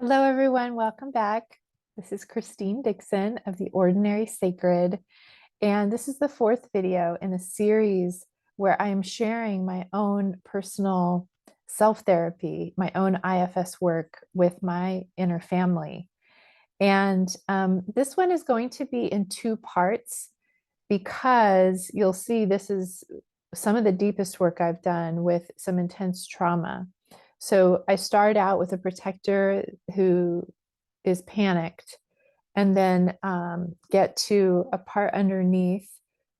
Hello, everyone. Welcome back. This is Christine Dixon of The Ordinary Sacred, and this is the fourth video in a series where I am sharing my own personal self-therapy, my own IFS work with my inner family. And this one is going to be in two parts because you'll see this is some of the deepest work I've done with some intense trauma. So I start out with a protector who is panicked, and then get to a part underneath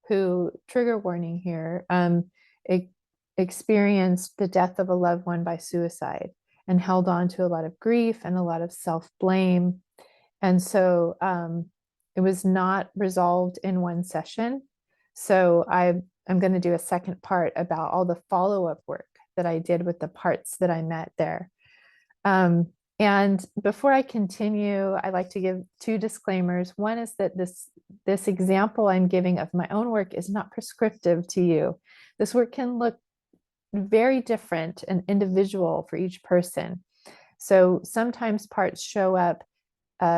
who, trigger warning here, e- experienced the death of a loved one by suicide and held on to a lot of grief and a lot of self-blame. And so it was not resolved in one session. So I'm going to do a second part about all the follow-up work that I did with the parts that I met there. And before I continue, I'd like to give two disclaimers. One is that this example I'm giving of my own work is not prescriptive to you. This work can look very different and individual for each person. So sometimes parts show up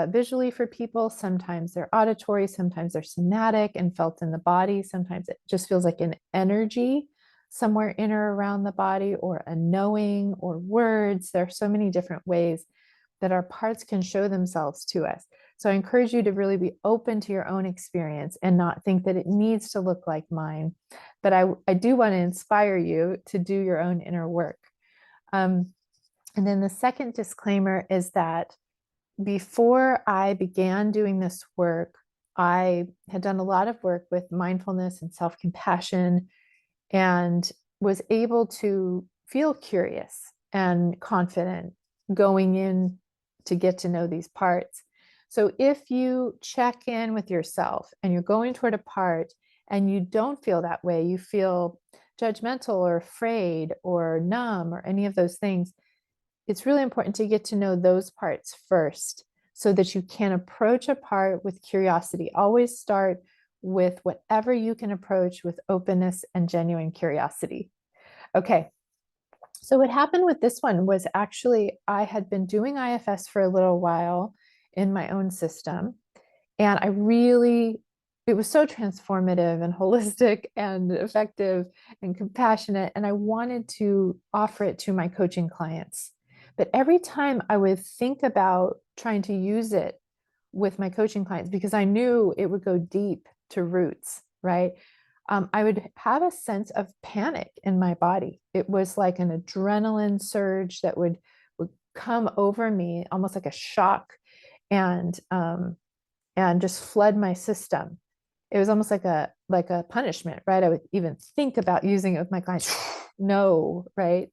visually for people, sometimes they're auditory, sometimes they're somatic and felt in the body, sometimes it just feels like an energy somewhere in or around the body, or a knowing, or words. There are so many different ways that our parts can show themselves to us. So I encourage you to really be open to your own experience and not think that it needs to look like mine. But I do want to inspire you to do your own inner work. And then the second disclaimer is that before I began doing this work, I had done a lot of work with mindfulness and self-compassion, and was able to feel curious and confident going in to get to know these parts. So if you check in with yourself and you're going toward a part and you don't feel that way, you feel judgmental or afraid or numb or any of those things, it's really important to get to know those parts first so that you can approach a part with curiosity. Always start with whatever you can approach with openness and genuine curiosity. Okay, so what happened with this one was actually I had been doing IFS for a little while in my own system, and it was so transformative and holistic and effective and compassionate, and I wanted to offer it to my coaching clients. But every time I would think about trying to use it with my coaching clients, because I knew it would go deep to roots, right? I would have a sense of panic in my body. It was like an adrenaline surge that would come over me, almost like a shock, and just flood my system. It was almost like a punishment, right? I would even think about using it with my clients. No, right?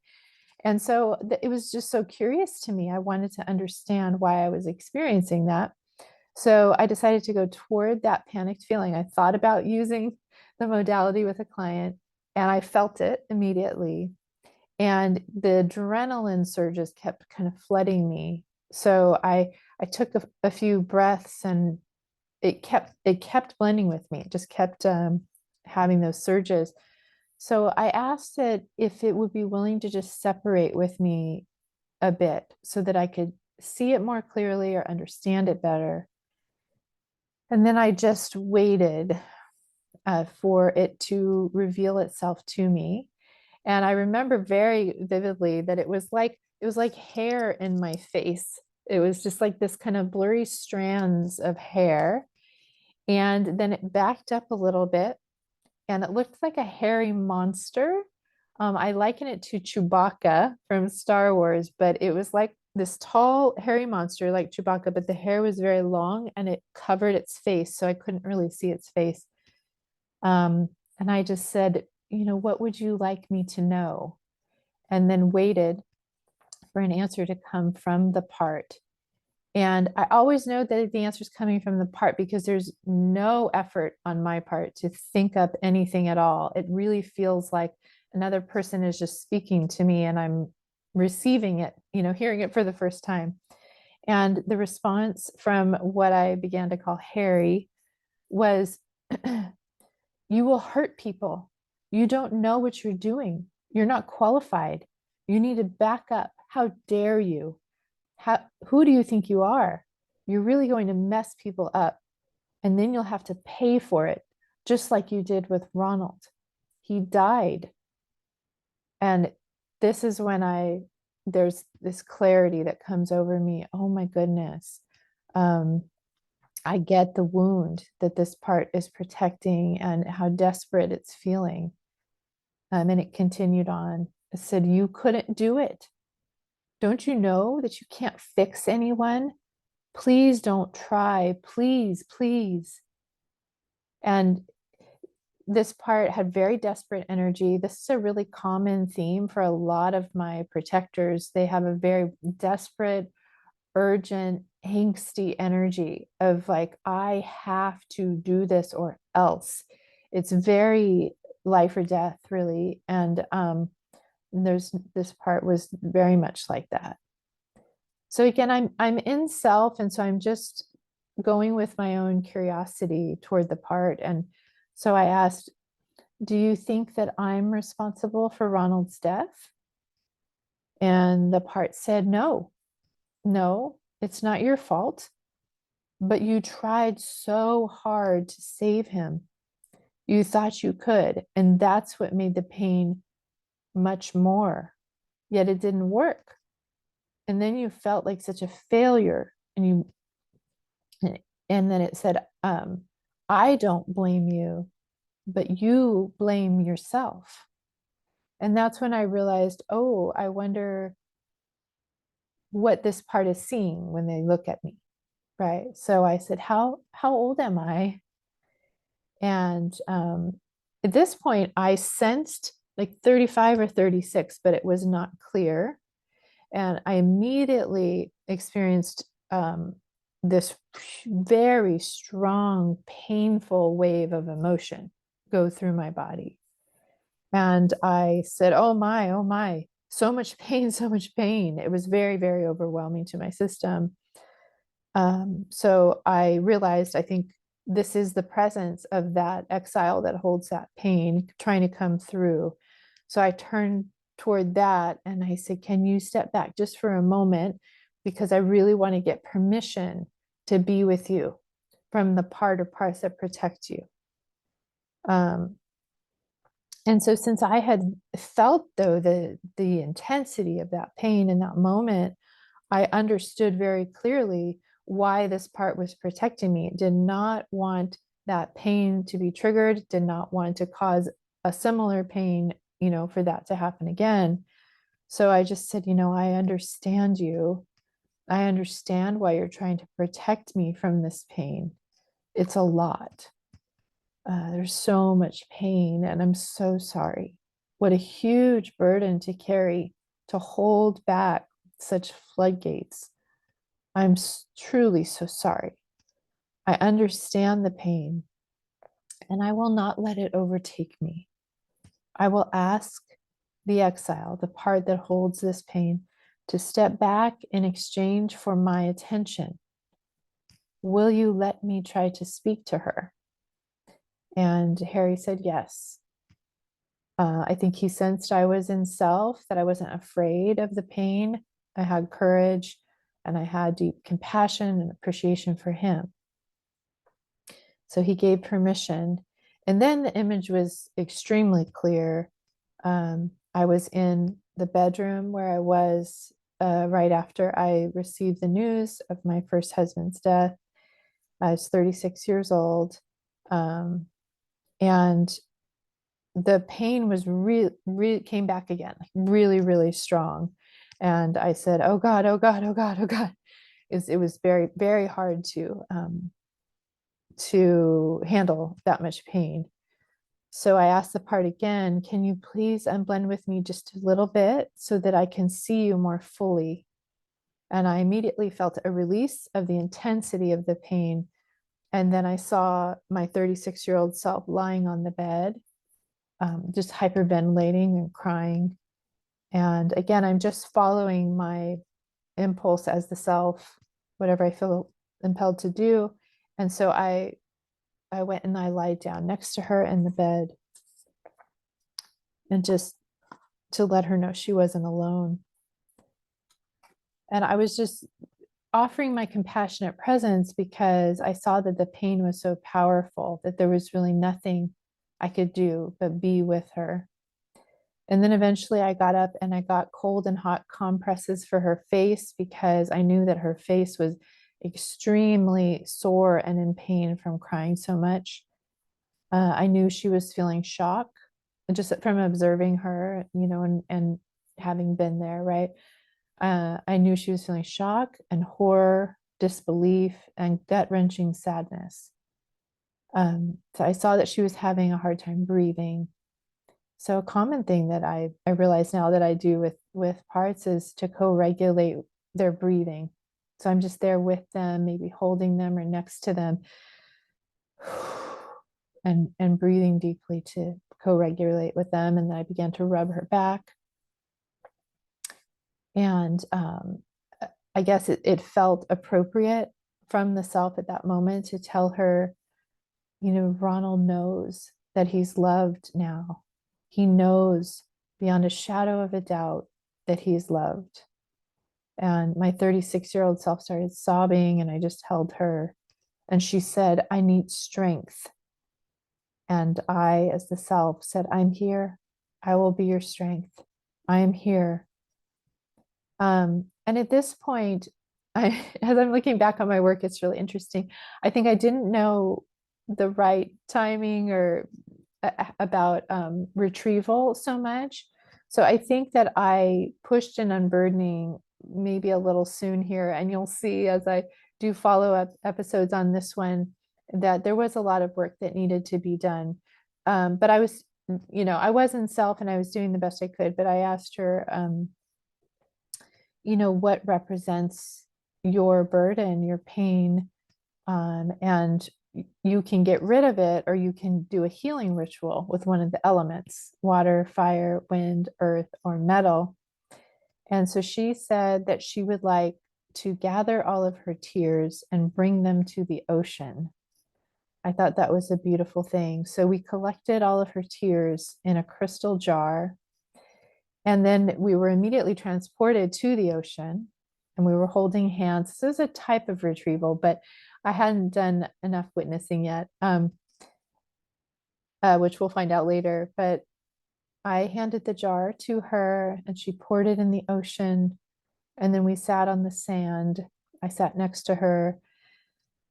And so it was just so curious to me. I wanted to understand why I was experiencing that. So I decided to go toward that panicked feeling. I thought about using the modality with a client, and I felt it immediately. And the adrenaline surges kept kind of flooding me. So I took a few breaths, and it kept blending with me. It just kept having those surges. So I asked it if it would be willing to just separate with me a bit so that I could see it more clearly or understand it better. And then I just waited for it to reveal itself to me. And I remember very vividly that it was like hair in my face. It was just like this kind of blurry strands of hair. And then it backed up a little bit, and it looked like a hairy monster. I liken it to Chewbacca from Star Wars, but it was like this tall, hairy monster like Chewbacca, but the hair was very long and it covered its face, so I couldn't really see its face. And I just said, what would you like me to know? And then waited for an answer to come from the part. And I always know that the answer is coming from the part because there's no effort on my part to think up anything at all. It really feels like another person is just speaking to me and I'm receiving it, hearing it for the first time. And the response from what I began to call Harry was, you will hurt people. You don't know what you're doing. You're not qualified. You need to back up. How dare you? Who do you think you are? You're really going to mess people up, and then you'll have to pay for it, just like you did with Ronald. He died. And this is when there's this clarity that comes over me. Oh my goodness. I get the wound that this part is protecting and how desperate it's feeling. And it continued on. It said, you couldn't do it. Don't you know that you can't fix anyone? Please don't try. Please, please. And this part had very desperate energy. This is a really common theme for a lot of my protectors. They have a very desperate, urgent, angsty energy of like, I have to do this or else. It's very life or death, really. And there's this part was very much like that. So again, I'm in self, and so I'm just going with my own curiosity toward the part. And so I asked, do you think that I'm responsible for Ronald's death? And the part said, no, it's not your fault, but you tried so hard to save him. You thought you could, and that's what made the pain much more, yet it didn't work. And then you felt like such a failure, and then it said, I don't blame you, but you blame yourself. And that's when I realized, oh, I wonder what this part is seeing when they look at me, right? So I said, how old am I? And at this point, I sensed like 35 or 36, but it was not clear. And I immediately experienced this very strong, painful wave of emotion go through my body. And I said, oh my, so much pain, so much pain. It was very, very overwhelming to my system. So I realized, I think this is the presence of that exile that holds that pain trying to come through. So I turned toward that and I said, can you step back just for a moment? Because I really want to get permission to be with you from the part or parts that protect you. And so since I had felt though the intensity of that pain in that moment, I understood very clearly why this part was protecting me. It did not want that pain to be triggered, did not want to cause a similar pain, for that to happen again. So I just said, I understand you. I understand why you're trying to protect me from this pain. It's a lot. There's so much pain, and I'm so sorry. What a huge burden to carry, to hold back such floodgates. I'm truly so sorry. I understand the pain, and I will not let it overtake me. I will ask the exile, the part that holds this pain, to step back in exchange for my attention. Will you let me try to speak to her? And Harry said yes. I think he sensed I was in self, that I wasn't afraid of the pain. I had courage, and I had deep compassion and appreciation for him. So he gave permission. And then the image was extremely clear. I was in the bedroom where I was right after I received the news of my first husband's death. I was 36 years old. And the pain was really came back again, like really, really strong. And I said, oh God, oh God, oh God, oh God. It was very, very hard to handle that much pain. So I asked the part again, can you please unblend with me just a little bit so that I can see you more fully? And I immediately felt a release of the intensity of the pain. And then I saw my 36-year-old self lying on the bed, just hyperventilating and crying. And again, I'm just following my impulse as the self, whatever I feel impelled to do. And so I went and I lied down next to her in the bed, and just to let her know she wasn't alone. And I was just offering my compassionate presence because I saw that the pain was so powerful that there was really nothing I could do but be with her. And then eventually I got up and I got cold and hot compresses for her face because I knew that her face was extremely sore and in pain from crying so much. I knew she was feeling shock just from observing her, and having been there, right? I knew she was feeling shock and horror, disbelief, and gut-wrenching sadness. So I saw that she was having a hard time breathing. So a common thing that I realize now that I do with parts is to co-regulate their breathing. So I'm just there with them, maybe holding them or next to them, and breathing deeply to co-regulate with them. And then I began to rub her back. And I guess it felt appropriate from the self at that moment to tell her, Ronald knows that he's loved now. He knows beyond a shadow of a doubt that he's loved. And my 36-year-old self started sobbing, and I just held her. And she said, I need strength. And I, as the self, said, I'm here. I will be your strength. I am here. And at this point, as I'm looking back on my work, it's really interesting. I think I didn't know the right timing or about retrieval so much. So I think that I pushed an unburdening maybe a little soon here, and you'll see as I do follow-up episodes on this one that there was a lot of work that needed to be done. But I was in self and I was doing the best I could, but I asked her, what represents your burden, your pain, and you can get rid of it, or you can do a healing ritual with one of the elements: water, fire, wind, earth, or metal. And so she said that she would like to gather all of her tears and bring them to the ocean. I thought that was a beautiful thing. So we collected all of her tears in a crystal jar. And then we were immediately transported to the ocean, and we were holding hands. This is a type of retrieval, but I hadn't done enough witnessing yet, which we'll find out later. But I handed the jar to her and she poured it in the ocean. And then we sat on the sand. I sat next to her.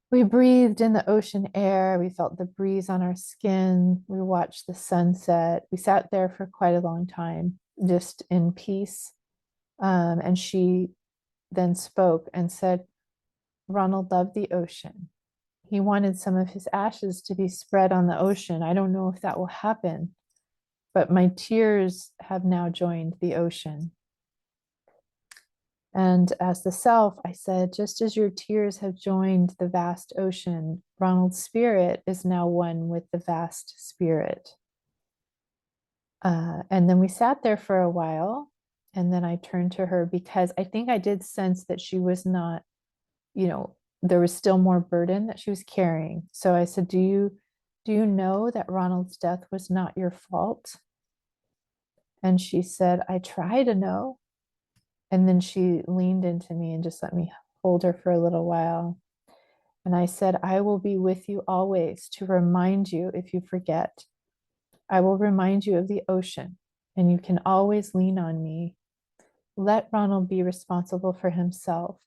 We breathed in the ocean air. We felt the breeze on our skin. We watched the sunset. We sat there for quite a long time, just in peace. And she then spoke and said, Ronald loved the ocean. He wanted some of his ashes to be spread on the ocean. I don't know if that will happen, but my tears have now joined the ocean. And as the self, I said, just as your tears have joined the vast ocean, Ronald's spirit is now one with the vast spirit. And then we sat there for a while. And then I turned to her because I think I did sense that she was not, there was still more burden that she was carrying. So I said, do you know that Ronald's death was not your fault? And she said, I try to know. And then she leaned into me and just let me hold her for a little while. And I said, I will be with you always to remind you if you forget. I will remind you of the ocean, and you can always lean on me. Let Ronald be responsible for himself.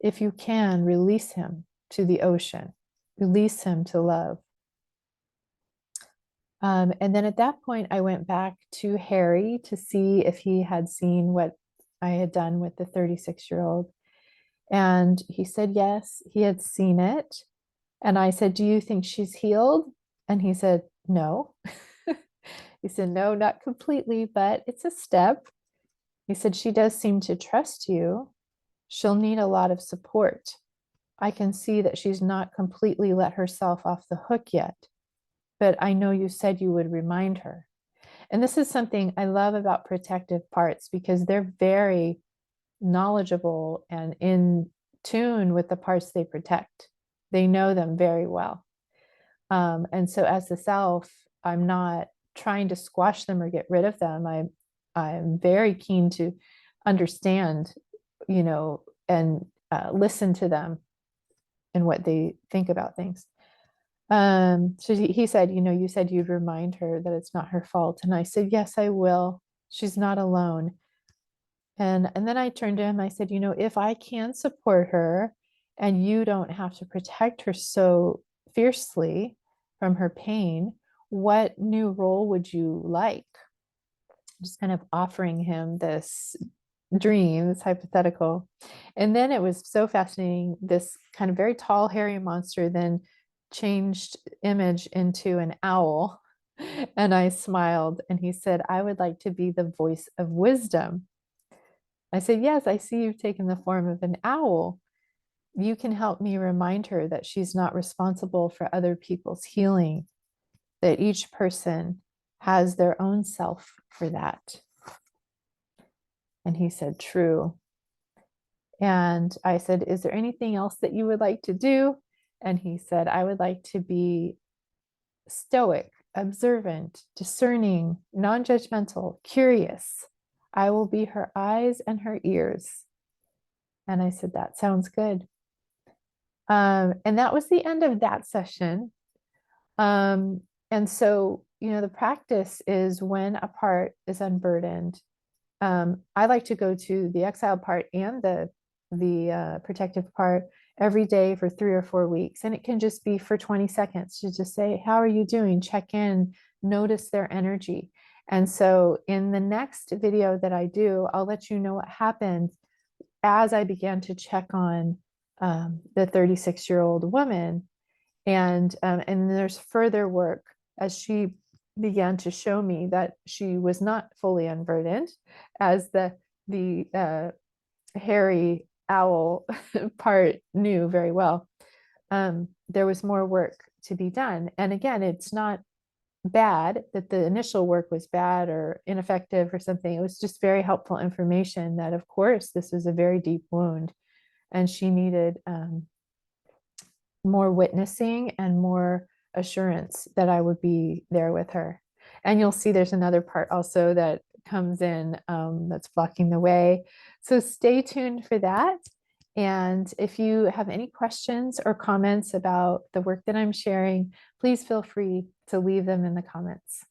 If you can, release him to the ocean, release him to love. And then at that point, I went back to Harry to see if he had seen what I had done with the 36-year-old. And he said, yes, he had seen it. And I said, do you think she's healed? And he said, no. He said, no, not completely, but it's a step. He said, she does seem to trust you. She'll need a lot of support. I can see that she's not completely let herself off the hook yet, but I know you said you would remind her. And this is something I love about protective parts because they're very knowledgeable and in tune with the parts they protect. They know them very well. And so as the self, I'm not trying to squash them or get rid of them. I'm very keen to understand and listen to them and what they think about things. So he said, you said you'd remind her that it's not her fault. And I said, yes, I will. She's not alone. And then I turned to him, I said, if I can support her and you don't have to protect her so fiercely from her pain, what new role would you like? Just kind of offering him this dream, this hypothetical. And then it was so fascinating. This kind of very tall, hairy monster then changed image into an owl. And I smiled, and he said, I would like to be the voice of wisdom. I said, yes, I see you've taken the form of an owl. You can help me remind her that she's not responsible for other people's healing, that each person has their own self for that. And he said, true. And I said, is there anything else that you would like to do? And he said, I would like to be stoic, observant, discerning, non-judgmental, curious. I will be her eyes and her ears. And I said, that sounds good. And that was the end of that session. And so, the practice is when a part is unburdened. I like to go to the exile part and the protective part every day for 3 or 4 weeks. And it can just be for 20 seconds to just say, how are you doing? Check in, notice their energy. And so in the next video that I do, I'll let you know what happened as I began to check on the 36-year-old woman. And there's further work as she began to show me that she was not fully unburdened, as the hairy owl part knew very well. There was more work to be done. And again, it's not bad that the initial work was bad or ineffective or something. It was just very helpful information that, of course, this was a very deep wound and she needed more witnessing and more assurance that I would be there with her. And you'll see there's another part also that comes in that's blocking the way. So stay tuned for that. And if you have any questions or comments about the work that I'm sharing, please feel free to leave them in the comments.